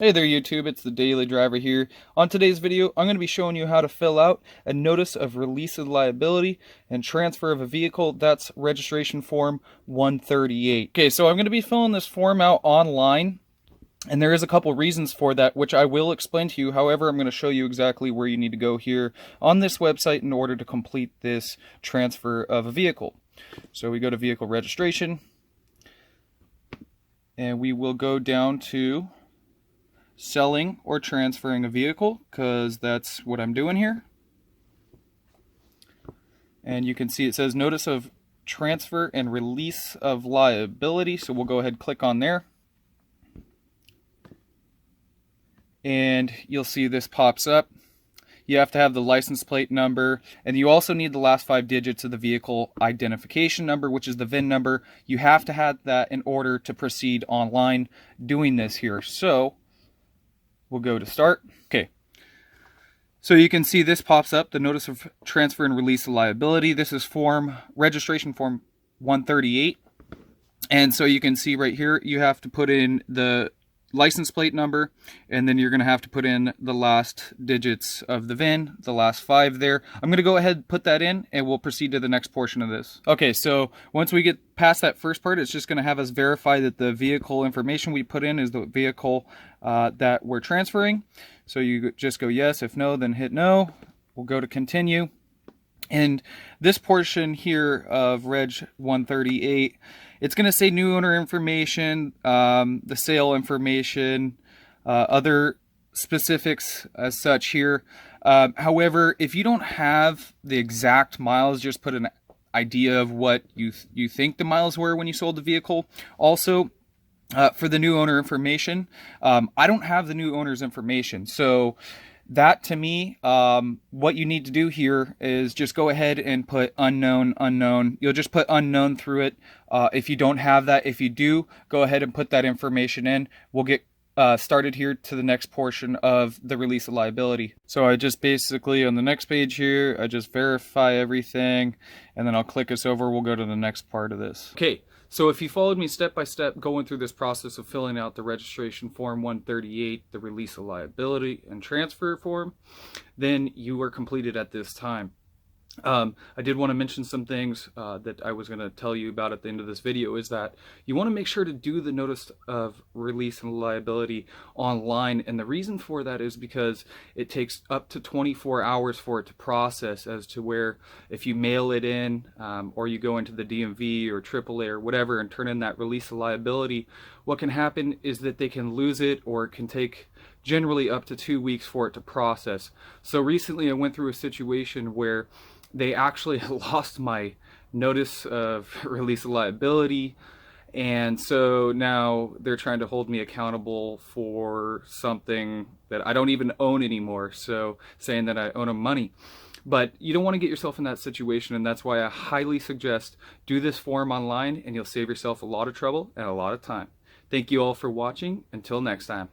Hey there YouTube, it's the Daily Driver here. On today's video, I'm going to be showing you how to fill out a notice of release of liability and transfer of a vehicle. That's registration form 138. Okay, so I'm going to be filling this form out online, and there is a couple reasons for that, which I will explain to you. However, I'm going to show you exactly where you need to go here on this website in order to complete this transfer of a vehicle. So we go to vehicle registration, and we will go down to selling or transferring a vehicle, because that's what I'm doing here. And you can see it says notice of transfer and release of liability, so we'll go ahead and click on there, and you'll see this pops up. You have to have the license plate number, and you also need the last 5 digits of the vehicle identification number, which is the VIN number. You have to have that in order to proceed online doing this here. So we'll go to start. Okay, so you can see this pops up, the notice of transfer and release of liability. This is registration form 138. And so you can see right here, you have to put in the license plate number, and then you're going to have to put in the last digits of the VIN, the last 5 there. I'm going to go ahead and put that in, and we'll proceed to the next portion of this. Okay, so once we get past that first part, it's just going to have us verify that the vehicle information we put in is the vehicle that we're transferring. So you just go yes. If no, then hit no. We'll go to continue. And this portion here of Reg 138, it's going to say new owner information, the sale information, other specifics as such here. However, if you don't have the exact miles, just put an idea of what you think the miles were when you sold the vehicle. Also, for the new owner information, I don't have the new owner's information, so that to me, what you need to do here is just go ahead and put unknown. You'll just put unknown through it if you don't have that. If you do, go ahead and put that information in. We'll get started here to the next portion of the release of liability. So I just basically, on the next page here, I just verify everything, and then I'll click us over. We'll go to the next part of this. Okay. So if you followed me step by step going through this process of filling out the registration form 138, the release of liability and transfer form, then you are completed at this time. I did want to mention some things that I was going to tell you about at the end of this video, is that you want to make sure to do the notice of release and liability online. And the reason for that is because it takes up to 24 hours for it to process, as to where if you mail it in or you go into the DMV or AAA or whatever and turn in that release of liability, what can happen is that they can lose it, or it can take generally up to 2 weeks for it to process. So recently I went through a situation where they actually lost my notice of release of liability, and so now they're trying to hold me accountable for something that I don't even own anymore, so saying that I owe them money. But you don't want to get yourself in that situation, and that's why I highly suggest do this form online, and you'll save yourself a lot of trouble and a lot of time. Thank you all for watching. Until next time.